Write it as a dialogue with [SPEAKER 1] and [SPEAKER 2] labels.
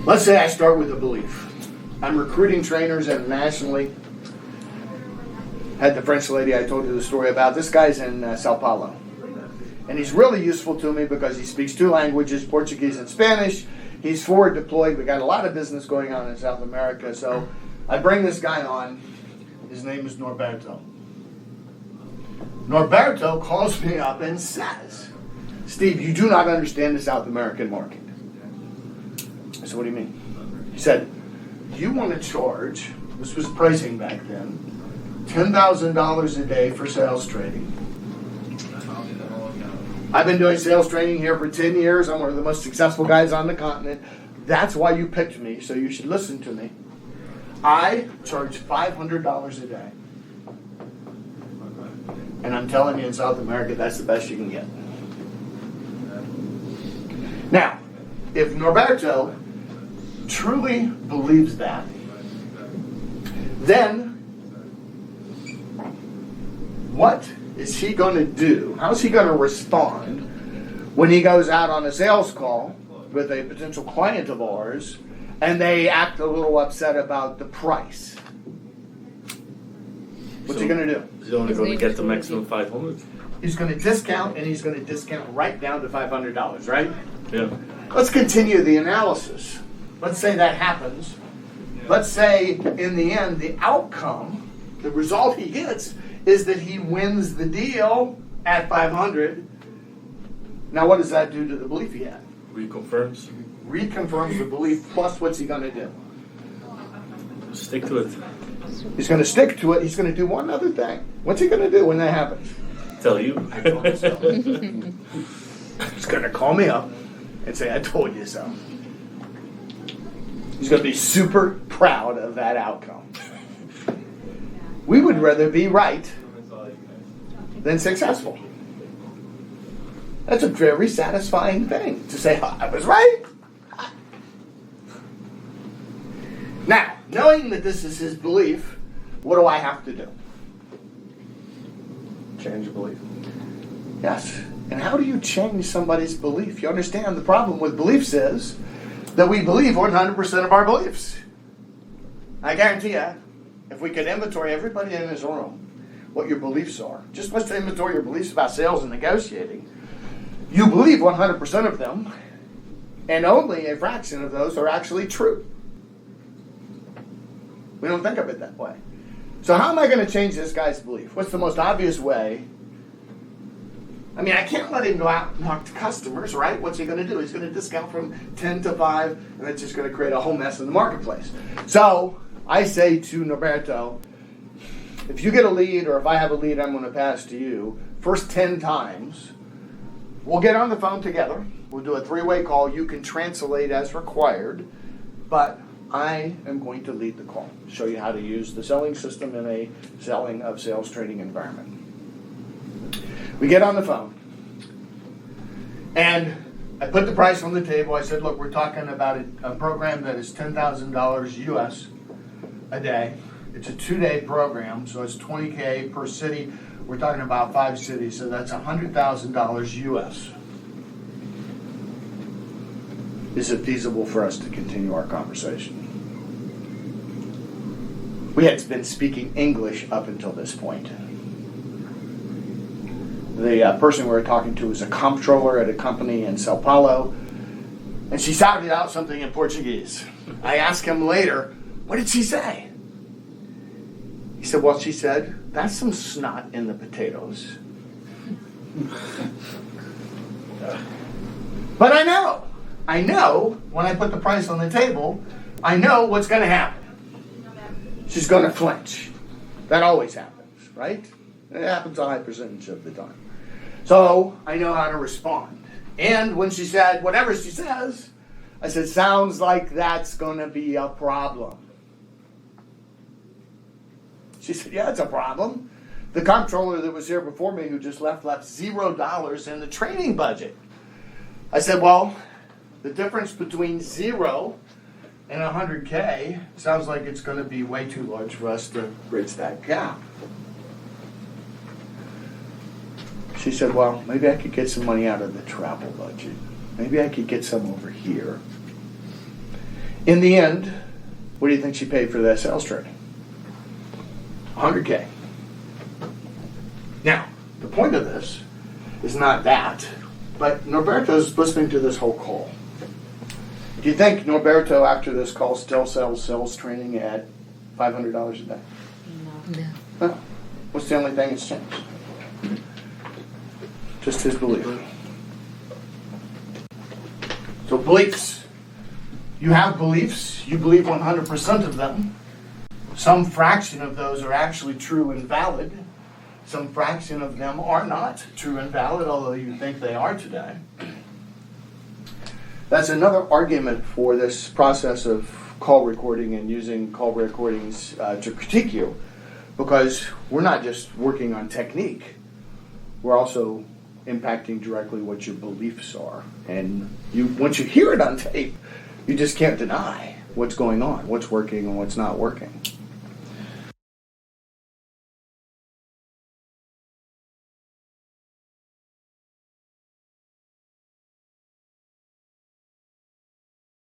[SPEAKER 1] Let's say I start with a belief. I'm recruiting trainers internationally. Had the French lady I told you the story about. This guy's in Sao Paulo. And he's really useful to me because he speaks 2 languages, Portuguese and Spanish. He's forward deployed. We got a lot of business going on in South America. So I bring this guy on. His name is Norberto. Norberto calls me up and says, Steve, you do not understand the South American market. I said, what do you mean? He said, you want to charge, this was pricing back then, $10,000 a day for sales training. I've been doing sales training here for 10 years. I'm one of the most successful guys on the continent. That's why you picked me, so you should listen to me. I charge $500 a day. And I'm telling you, in South America, that's the best you can get. Now, if Norberto truly believes that, then what is he going to do? How's he going to respond when he goes out on a sales call with a potential client of ours and they act a little upset about the price? What's he going to do?
[SPEAKER 2] He's only going to get the maximum 500.
[SPEAKER 1] He's going to discount, and he's going to discount right down to $500, right?
[SPEAKER 2] Yeah.
[SPEAKER 1] Let's continue the analysis. Let's say that happens. Let's say, in the end, the outcome, the result he gets, is that he wins the deal at 500. Now, what does that do to the belief he had?
[SPEAKER 2] Reconfirms.
[SPEAKER 1] Reconfirms the belief, plus what's he going to do?
[SPEAKER 2] Stick to it.
[SPEAKER 1] He's going to stick to it. He's going to do one other thing. What's he going to do when that happens?
[SPEAKER 2] Tell you.
[SPEAKER 1] He's going to call me up and say, I told you so. He's going to be super proud of that outcome. We would rather be right than successful. That's a very satisfying thing to say, I was right. Now, knowing that this is his belief, what do I have to do? Change your belief. Yes. And how do you change somebody's belief? You understand the problem with beliefs is that we believe 100% of our beliefs. I guarantee you, if we could inventory everybody in this room, what your beliefs are, just let's inventory your beliefs about sales and negotiating, you believe 100% of them, and only a fraction of those are actually true. We don't think of it that way. So how am I going to change this guy's belief? What's the most obvious way? I mean, I can't let him go out and talk to customers, right? What's he going to do? He's going to discount from 10 to 5, and that's just going to create a whole mess in the marketplace. So I say to Norberto, if you get a lead, or if I have a lead I'm going to pass to you, first 10 times, we'll get on the phone together. We'll do a 3-way call. You can translate as required, but I am going to lead the call, show you how to use the selling system in a selling of sales training environment. We get on the phone, and I put the price on the table. I said, look, we're talking about a program that is $10,000 US a day. It's a 2-day program, so it's $20K per city. We're talking about 5 cities, so that's $100,000 US. Is it feasible for us to continue our conversation? We had been speaking English up until this point. The person we were talking to was a comptroller at a company in Sao Paulo, and she shouted out something in Portuguese. I asked him later, what did she say? He said, well, she said, that's some snot in the potatoes. But I know when I put the price on the table, I know what's going to happen. She's going to flinch. That always happens, right? It happens a high percentage of the time. So I know how to respond. And when she said whatever she says, I said, sounds like that's going to be a problem. She said, yeah, it's a problem. The comptroller that was here before me who just left $0 in the training budget. I said, well, the difference between 0 and 100K sounds like it's going to be way too large for us to bridge that gap. She said, well, maybe I could get some money out of the travel budget. Maybe I could get some over here. In the end, what do you think she paid for that sales training? $100K. Now, the point of this is not that, but Norberto's listening to this whole call. Do you think Norberto, after this call, still sells sales training at $500 a day?
[SPEAKER 3] No.
[SPEAKER 1] No. What's the only thing that's changed? Just his belief. So beliefs. You have beliefs. You believe 100% of them. Some fraction of those are actually true and valid. Some fraction of them are not true and valid, although you think they are today. That's another argument for this process of call recording and using call recordings to critique you, because we're not just working on technique. We're also impacting directly what your beliefs are. And once you hear it on tape, you just can't deny what's going on, what's working and what's not working.